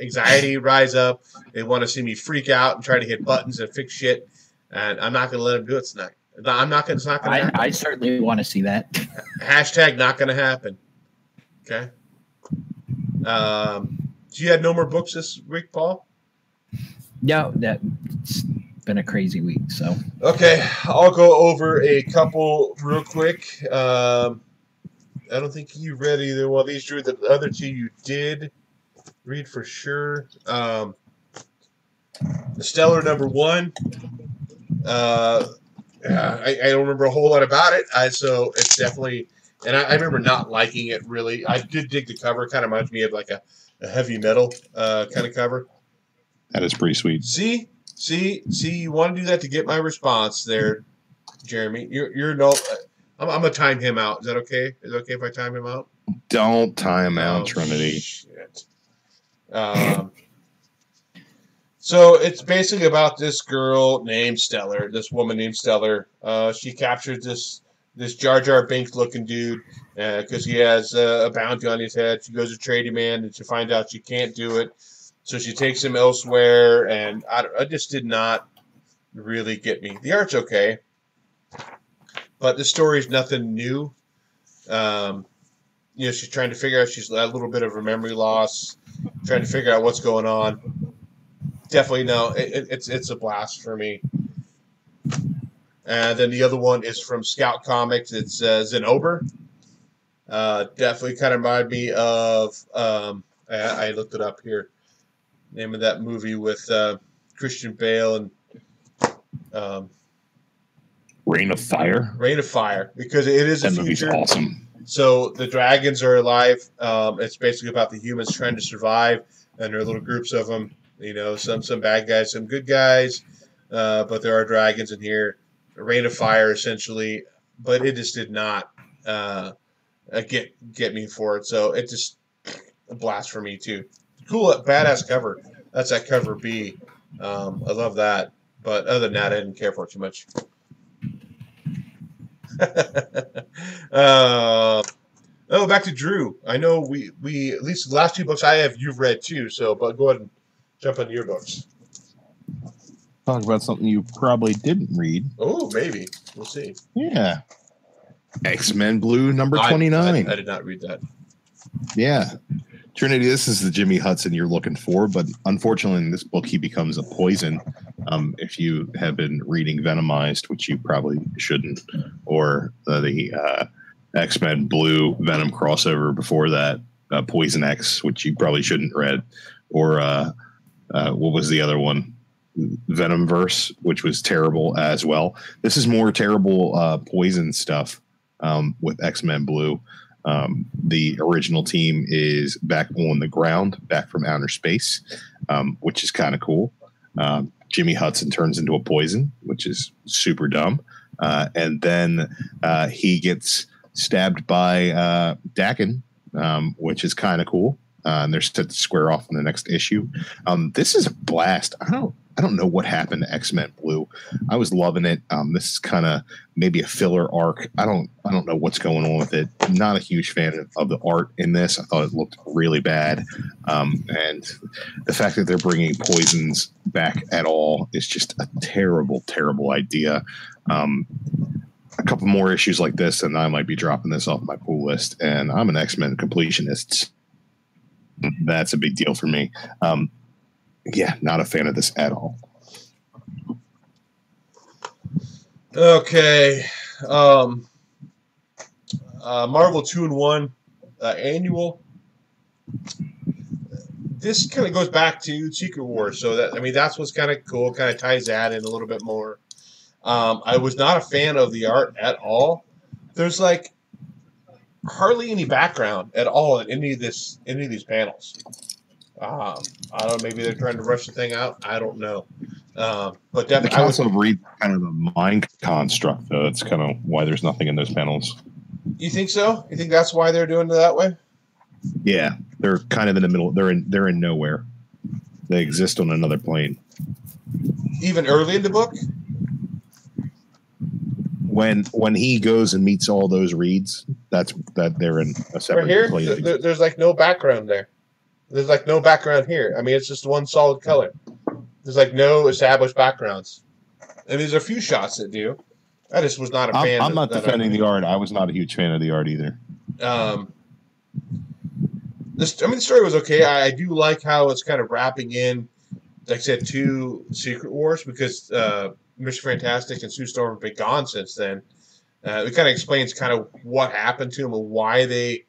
anxiety rise up. They want to see me freak out and try to hit buttons and fix shit. And I'm not going to let them do it tonight. I'm not going. It's not going to happen. I certainly want to see that. Hashtag not going to happen. Okay. So you had no more books this week, Paul? No, that's been a crazy week. So okay, I'll go over a couple real quick. I don't think you read either one of these, Drew. The other 2 you did read for sure. The Stellar #1. I don't remember a whole lot about it. So it's definitely, and I remember not liking it really. I did dig the cover. It kind of reminds me of like a heavy metal kind of cover. That is pretty sweet. See, you want to do that to get my response there, Jeremy. You're no. I'm gonna time him out. Is that okay? Is it okay if I time him out? Don't time out, Trinity. Shit. So it's basically about this girl named Stellar, this woman named Stellar. She captures this Jar Jar Binks looking dude because he has a bounty on his head. She goes to trade him in, and she finds out she can't do it. So she takes him elsewhere, and I just did not really get me. The art's okay, but the story's nothing new. She's trying to figure out. She's a little bit of a memory loss, trying to figure out what's going on. Definitely no. It's a blast for me. And then the other one is from Scout Comics. It's Zenobra. Definitely kind of reminded me of. I looked it up here. Name of that movie with Christian Bale and Reign of Fire. Reign of Fire, because it is that a future. Movie's awesome. So the dragons are alive. It's basically about the humans trying to survive, and there are little groups of them. Some bad guys, some good guys, but there are dragons in here. Reign of Fire, essentially, but it just did not get me for it. So it just a blast for me too. Cool, badass cover. That's that cover B. I love that. But other than that, I didn't care for it too much. Back to Drew. I know we at least the last 2 books I have you've read too. So, but go ahead and jump into your books. Talk about something you probably didn't read. Oh, maybe we'll see. Yeah, X-Men Blue number 29. I did not read that. Yeah, Trinity, this is the Jimmy Hudson you're looking for, but unfortunately in this book he becomes a poison. If you have been reading Venomized, which you probably shouldn't, or the X-Men Blue Venom crossover before that, Poison X, which you probably shouldn't read, or what was the other one? Venomverse, which was terrible as well. This is more terrible poison stuff with X-Men Blue. The original team is back on the ground, back from outer space, which is kind of cool. Jimmy Hudson turns into a poison, which is super dumb. And then he gets stabbed by Dakin, which is kind of cool. And they're set to square off in the next issue. This is a blast. I don't know what happened to X-Men Blue. I was loving it. This is kind of maybe a filler arc. I don't know what's going on with it. Not a huge fan of the art in this. I thought it looked really bad. And the fact that they're bringing poisons back at all is just a terrible, terrible idea. A couple more issues like this, and I might be dropping this off my pull list. And I'm an X-Men completionist. That's a big deal for me. Yeah, not a fan of this at all. Okay. Marvel 2-in-1 annual. This kind of goes back to Secret Wars, so that's what's kind of cool. Kind of ties that in a little bit more. I was not a fan of the art at all. There's like hardly any background at all in any of these panels. I don't know. Maybe they're trying to rush the thing out. I don't know. But definitely, I also read kind of the mind construct, though. It's kind of why there's nothing in those panels. You think so? You think that's why they're doing it that way? Yeah, they're kind of in the middle. They're in nowhere. They exist on another plane. Even early in the book. When he goes and meets all those reeds, that they're in a separate plane. There's like no background there. There's like no background here. I mean, it's just one solid color. There's like no established backgrounds. And there's a few shots that do. I just was not a fan. I'm not defending the art. I was not a huge fan of the art either. The story was okay. I do like how it's kind of wrapping in, like I said, 2 Secret Wars, because Mr. Fantastic and Sue Storm have been gone since then. It kind of explains kind of what happened to them and why they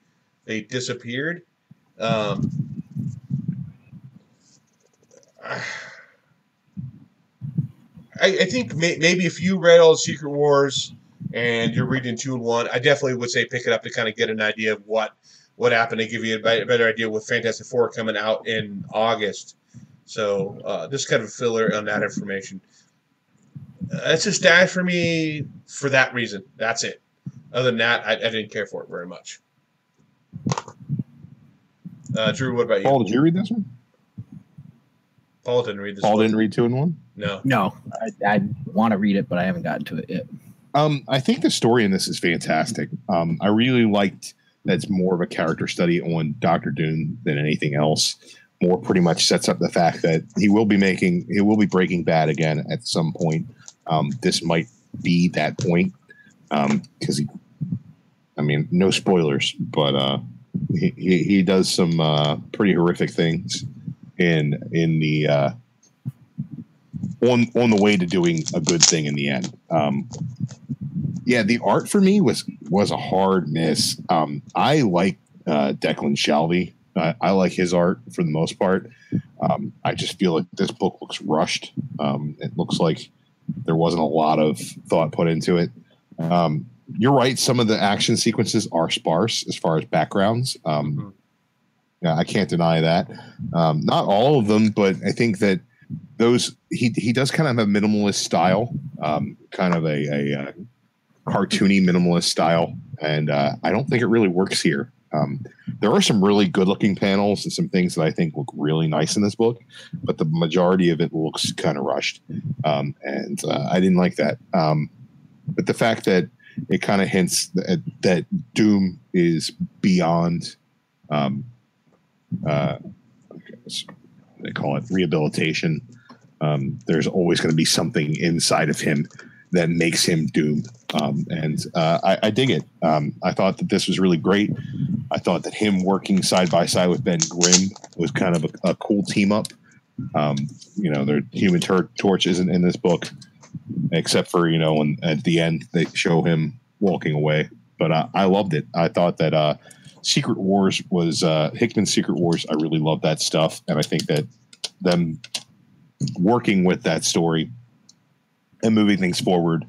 disappeared. I think maybe if you read all the Secret Wars and you're reading 2-in-1, I definitely would say pick it up to kind of get an idea of what happened, to give you a better idea with Fantastic Four coming out in August. So just kind of a filler on that information. It's a stash for me for that reason. That's it. Other than that, I didn't care for it very much. Drew, what about you? Paul, did you read this one? Paul didn't read this. Paul didn't read 2-in-1? No. I want to read it, but I haven't gotten to it yet. I think the story in this is fantastic. I really liked that it's more of a character study on Dr. Doom than anything else. More pretty much sets up the fact that he will be Breaking Bad again at some point. This might be that point because no spoilers, but he does some pretty horrific things in the on the way to doing a good thing in the end. The art for me was a hard miss. I like Declan Shalvey. I like his art for the most part. I just feel like this book looks rushed. It looks like there wasn't a lot of thought put into it. You're right. Some of the action sequences are sparse as far as backgrounds. Yeah, I can't deny that. Not all of them, but I think that those he does kind of have a minimalist style, kind of a cartoony minimalist style, and I don't think it really works here. There are some really good-looking panels and some things that I think look really nice in this book, but the majority of it looks kind of rushed, and I didn't like that. But the fact that it kind of hints that Doom is beyond, they call it rehabilitation. There's always going to be something inside of him that makes him Doom. And I dig it. I thought that this was really great. I thought that him working side by side with Ben Grimm was kind of a cool team up. The Human Torch isn't in this book, except for, when at the end they show him walking away. But I loved it. I thought that Secret Wars was Hickman's Secret Wars. I really love that stuff. And I think that them working with that story and moving things forward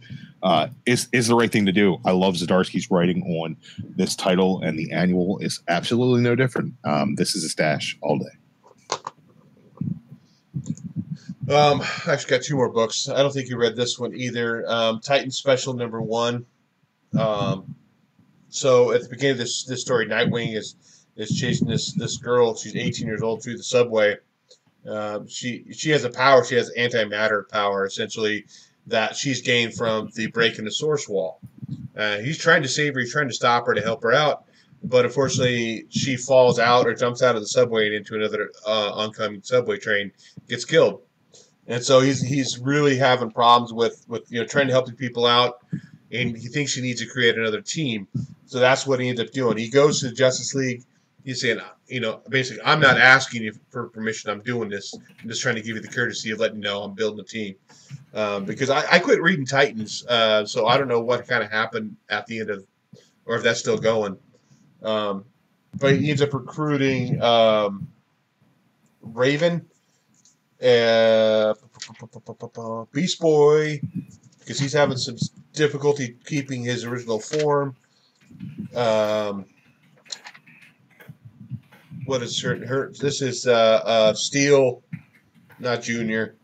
is the right thing to do. I love Zdarsky's writing on this title, and the annual is absolutely no different. This is a stash all day. I actually got two more books. I don't think you read this one either. Titan Special #1. So at the beginning of this story, Nightwing is chasing this girl. She's 18 years old through the subway. She has a power. She has antimatter power, essentially, that she's gained from the break in the source wall. He's trying to save her. He's trying to stop her, to help her out. But unfortunately, she falls out or jumps out of the subway and into another oncoming subway train, gets killed. And so he's really having problems with trying to help the people out, and he thinks he needs to create another team. So that's what he ends up doing. He goes to the Justice League. He's saying, basically, I'm not asking you for permission. I'm doing this. I'm just trying to give you the courtesy of letting you know I'm building a team. Because I quit reading Titans, so I don't know what kind of happened at the end of, or if that's still going. But he ends up recruiting Raven, Beast Boy, because he's having some difficulty keeping his original form. What is her? This is Steel, not Junior.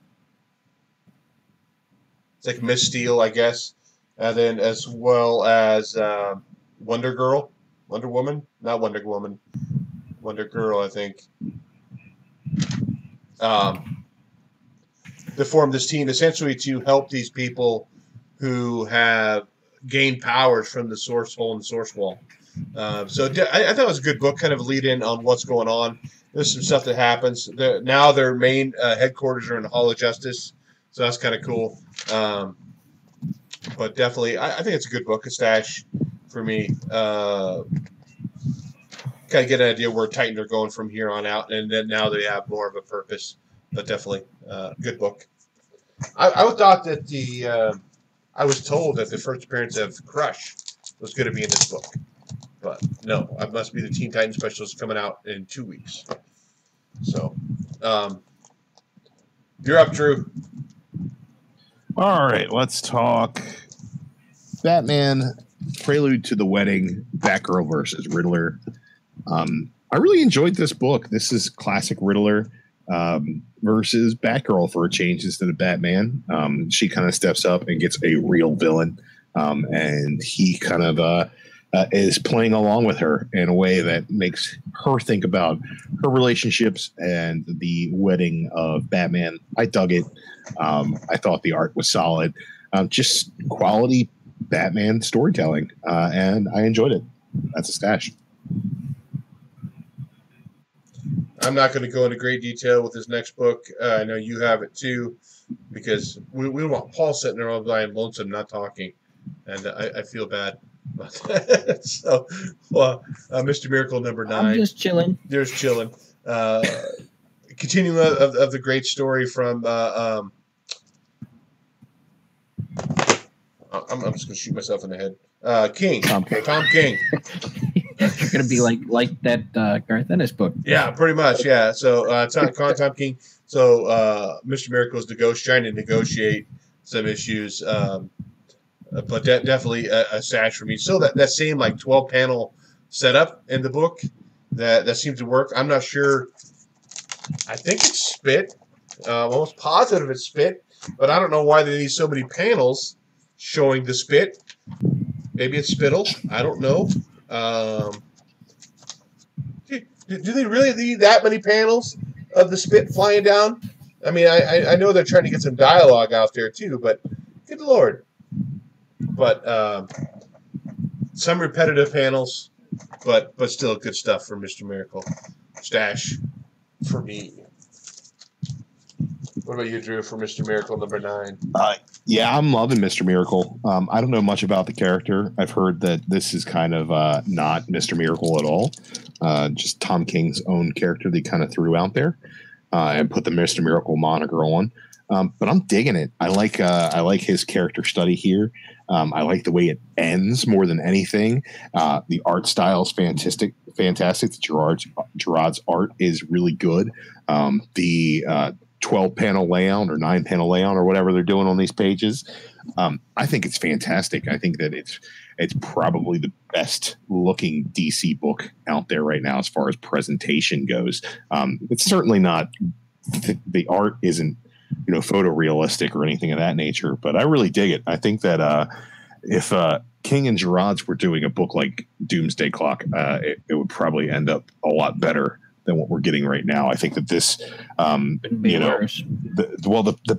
It's like Miss Steel, I guess. And then as well as Wonder Woman, not Wonder Woman, Wonder Girl, I think. They formed this team essentially to help these people who have gained powers from the source hole and the source wall. So I thought it was a good book, kind of a lead in on what's going on. There's some stuff that happens. Now their main headquarters are in the Hall of Justice, so that's kind of cool. But definitely, I think it's a good book, a stash for me. Kind of get an idea where Titans are going from here on out, and then now they have more of a purpose. But definitely, good book. I thought that I was told that the first appearance of Crush was going to be in this book. But no, it must be the Teen Titans Specialist coming out in 2 weeks. So, you're up, Drew. All right, let's talk Batman Prelude to the Wedding, Batgirl versus Riddler. I really enjoyed this book. This is classic Riddler versus Batgirl for a change instead of Batman. She kind of steps up and gets a real villain, and he kind of is playing along with her in a way that makes her think about her relationships and the wedding of Batman. I dug it. I thought the art was solid. Just quality Batman storytelling, and I enjoyed it. That's a stash. I'm not going to go into great detail with this next book. I know you have it too, because we want Paul sitting there all the time lonesome, not talking, and I feel bad about that. So, Mr. Miracle #9. I'm just chilling. There's chilling. Continuing of the great story from. I'm just going to shoot myself in the head. King. Tom King. You're gonna be like that Garth Ennis book. Yeah, pretty much. Yeah. So Tom King. So Mr. Miracle is trying to negotiate some issues, but definitely a stash for me. So that same 12 panel setup in the book that seems to work. I'm not sure. I think it's Spit. I'm almost positive it's Spit, but I don't know why they need so many panels showing the Spit. Maybe it's Spittle. I don't know. Do they really need that many panels of the spit flying down? I mean, I know they're trying to get some dialogue out there too, but good lord. But some repetitive panels, but still good stuff for Mr. Miracle. Stash for me. What about you, Drew, for Mr. Miracle number 9? Yeah, I'm loving Mr. Miracle. I don't know much about the character. I've heard that this is kind of not Mr. Miracle at all. Just Tom King's own character they kind of threw out there and put the Mr. Miracle moniker on. But I'm digging it. I like his character study here. I like the way it ends more than anything. The art style is fantastic. Gerard's art is really good. The 12-panel layout or 9-panel layout or whatever they're doing on these pages, I think it's fantastic. I think that it's probably the best looking DC book out there right now as far as presentation goes. It's certainly not the art isn't photorealistic or anything of that nature, but I really dig it. I think that if King and Gerard's were doing a book like Doomsday Clock, it would probably end up a lot better than what we're getting right now. I think that this, the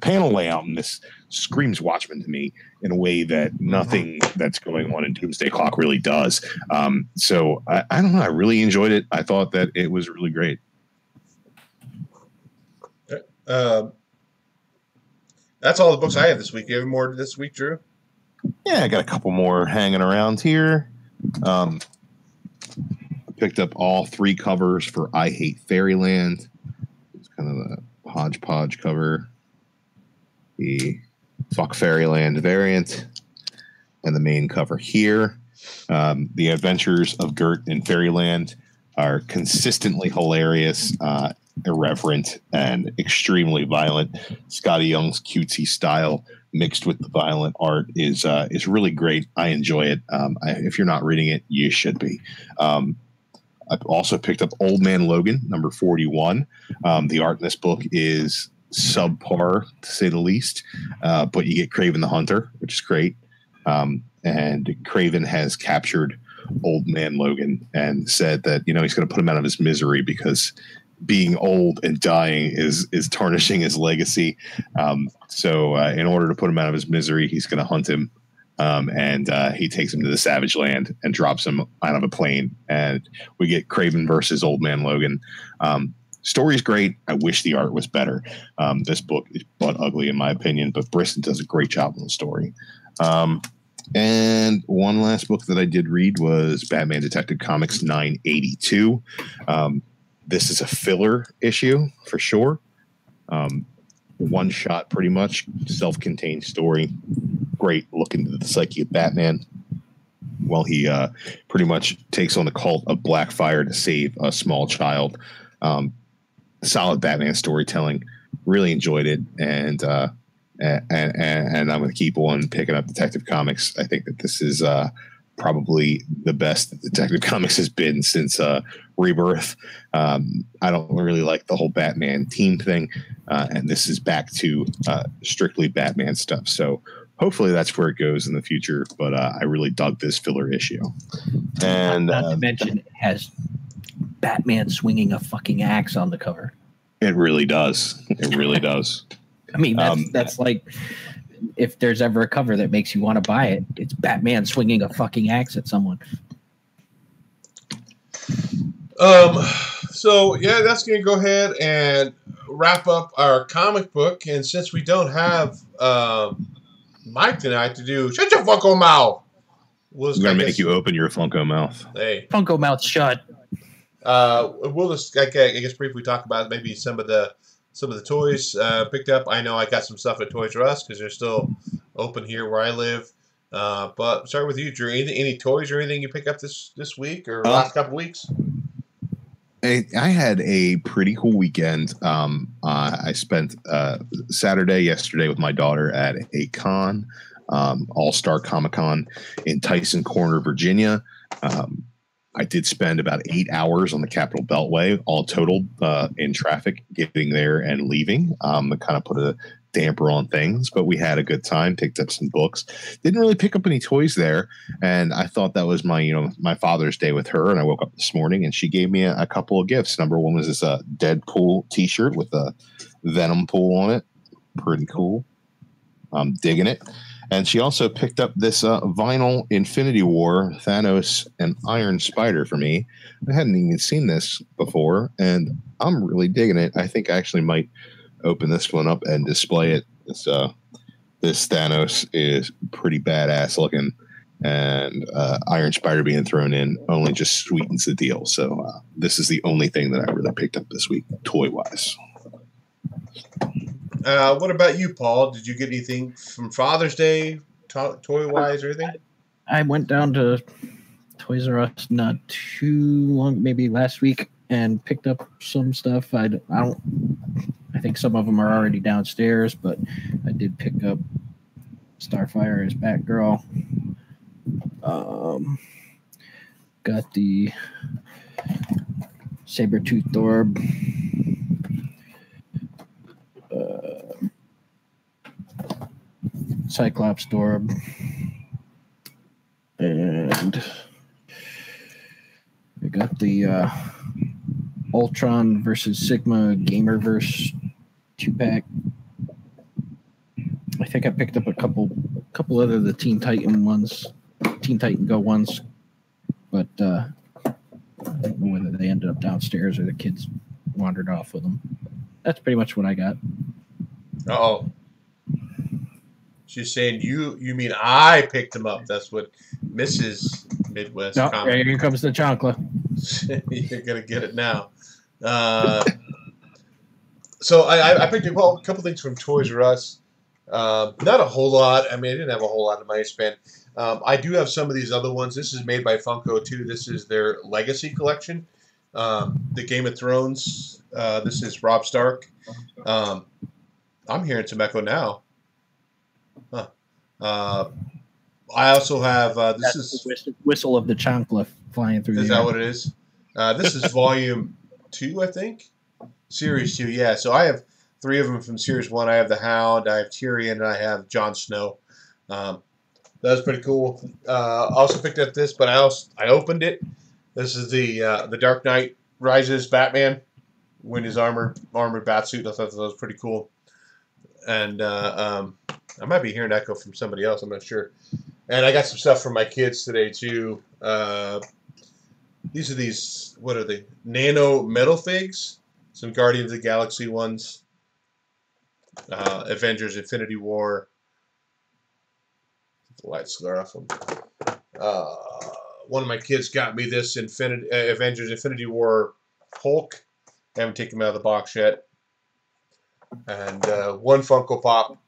panel layout in this screams Watchmen to me in a way that nothing that's going on in Doomsday Clock really does. So I don't know. I really enjoyed it. I thought that it was really great. That's all the books I have this week. You have more this week, Drew? Yeah, I got a couple more hanging around here. Picked up all 3 covers for I Hate Fairyland. It's kind of a hodgepodge cover. The Fuck Fairyland variant. And the main cover here. The Adventures of Gert in Fairyland are consistently hilarious, irreverent, and extremely violent. Scotty Young's cutesy style mixed with the violent art is really great. I enjoy it. If you're not reading it, you should be. I've also picked up Old Man Logan, number 41. The art in this book is subpar, to say the least, but you get Kraven the Hunter, which is great. And Kraven has captured Old Man Logan and said that, he's going to put him out of his misery because being old and dying is tarnishing his legacy. So in order to put him out of his misery, he's going to hunt him. And he takes him to the Savage Land and drops him out of a plane. And we get Kraven versus Old Man Logan. Story's great. I wish the art was better. This book is butt ugly in my opinion, but Brisson does a great job on the story. And one last book that I did read was Batman Detective Comics 982. This is a filler issue for sure. One shot, pretty much, self-contained story. Great look into the psyche of Batman. Well, he pretty much takes on the cult of Blackfire to save a small child. Solid Batman storytelling. Really enjoyed it, and I'm going to keep on picking up Detective Comics. I think that this is probably the best that Detective Comics has been since Rebirth. I don't really like the whole Batman team thing, and this is back to strictly Batman stuff. So hopefully that's where it goes in the future. But I really dug this filler issue. And not to mention, it has Batman swinging a fucking axe on the cover. It really does. It really does. I mean, that's like, if there's ever a cover that makes you want to buy it, it's Batman swinging a fucking axe at someone. So yeah, that's going to go ahead and wrap up our comic book. And since we don't have Mike tonight to do, shut your Funko mouth. We're going to make you open your Funko mouth. Hey, Funko mouth shut. We'll just, I guess, briefly talk about maybe some of the toys picked up. I know I got some stuff at Toys R Us because they're still open here where I live. But start with you, Drew. Any toys or anything you pick up this week or last couple weeks? I had a pretty cool weekend. I spent Saturday yesterday with my daughter at a con, All-Star Comic-Con in Tyson Corner, Virginia. I did spend about 8 hours on the Capitol Beltway, all totaled in traffic, getting there and leaving. To kind of put a damper on things, but we had a good time, picked up some books. Didn't really pick up any toys there, and I thought that was my Father's Day with her, and I woke up this morning and she gave me a couple of gifts. Number one was this Deadpool t-shirt with a Venom pool on it. Pretty cool. I'm digging it. And she also picked up this vinyl Infinity War Thanos and Iron Spider for me. I hadn't even seen this before, and I'm really digging it. I think I actually might open this one up and display it. This Thanos is pretty badass looking, and Iron Spider being thrown in only just sweetens the deal. So this is the only thing that I really picked up this week, toy-wise. What about you, Paul? Did you get anything from Father's Day, toy-wise or anything? I went down to Toys R Us not too long, maybe last week, and picked up some stuff. I think some of them are already downstairs, but I did pick up Starfire as Batgirl. Got the Sabretooth Orb. Cyclops Orb. And we got the Ultron versus Sigma Gamerverse 2-pack. I think I picked up a couple other the Teen Titan Go ones, but I don't know whether they ended up downstairs or the kids wandered off with them. That's pretty much what I got. Oh, she's saying you mean I picked them up. That's what Mrs. Midwest. No, here comes the chancla. You're gonna get it now. So I picked up a couple things from Toys R Us. Not a whole lot. I mean, I didn't have a whole lot of money to spend. I do have some of these other ones. This is made by Funko too. This is their Legacy collection. The Game of Thrones. This is Robb Stark. I'm hearing some echo now. Huh. I also have this is the whistle of the chancla flying through. Is that what it is? This is volume 2, I think. Series 2, yeah. So I have 3 of them from Series 1. I have the Hound, I have Tyrion, and I have Jon Snow. That was pretty cool. I also picked up this, but I opened it. This is the Dark Knight Rises Batman in his armored batsuit. I thought that was pretty cool. And I might be hearing echo from somebody else. I'm not sure. And I got some stuff from my kids today too. These what are they? Nano metal figs. Some Guardians of the Galaxy ones. Avengers Infinity War. The lights are off them. One of my kids got me this Avengers Infinity War Hulk. I haven't taken him out of the box yet. And one Funko Pop.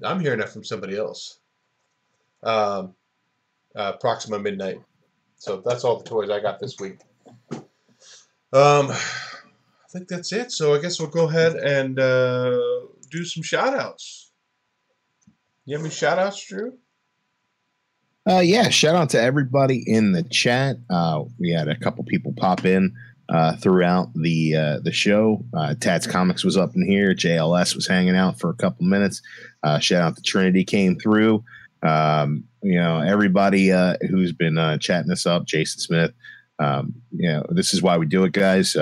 I'm hearing that from somebody else. Proxima Midnight. So that's all the toys I got this week. I think that's it. So I guess we'll go ahead and do some shout-outs. You have any shout-outs, Drew? Yeah, shout out to everybody in the chat. We had a couple people pop in throughout the show. Tats Comics was up in here. JLS was hanging out for a couple minutes. Shout out to Trinity came through. Everybody who's been chatting us up, Jason Smith. This is why we do it, guys.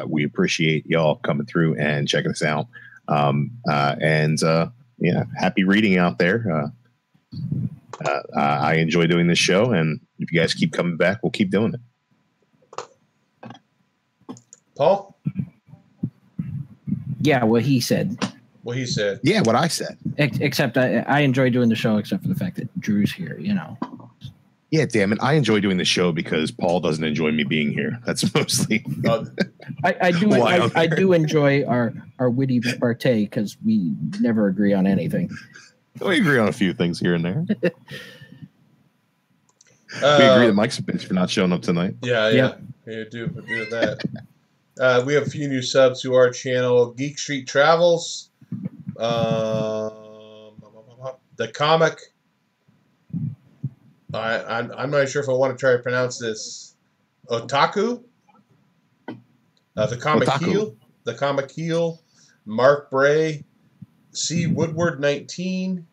We appreciate y'all coming through and checking us out. Happy reading out there. I enjoy doing this show, and if you guys keep coming back, we'll keep doing it. Paul? Yeah, what he said. What he said. Yeah, what I said. Except I enjoy doing the show, except for the fact that Drew's here, Yeah, damn it. I enjoy doing the show because Paul doesn't enjoy me being here. That's mostly. I do enjoy our witty repartee because we never agree on anything. We agree on a few things here and there. We agree that Mike's a bitch for not showing up tonight. Yeah. We do that. We have a few new subs to our channel. Geek Street Travels. The comic. I'm not sure if I want to try to pronounce this. Otaku. The comic Otaku. heel. The comic heel. Mark Bray, C. Woodward 19.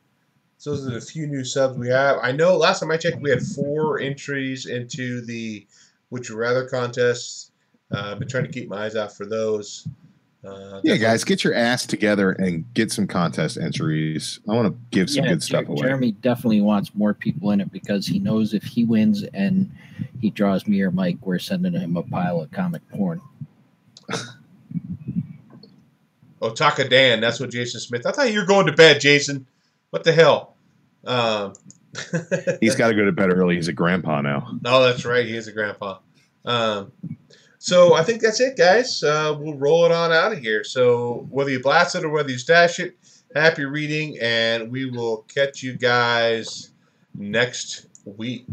So those are the few new subs we have. I know last time I checked, we had 4 entries into the Would You Rather contests. I've been trying to keep my eyes out for those. Yeah, guys, get your ass together and get some contest entries. I want to give some good stuff away. Jeremy definitely wants more people in it because he knows if he wins and he draws me or Mike, we're sending him a pile of comic porn. Otaka Dan, that's what Jason Smith. I thought you were going to bed, Jason. What the hell? He's got to go to bed early. He's a grandpa now. Oh, that's right. He is a grandpa. So I think that's it, guys. We'll roll it on out of here. So whether you blast it or whether you stash it, happy reading, and we will catch you guys next week.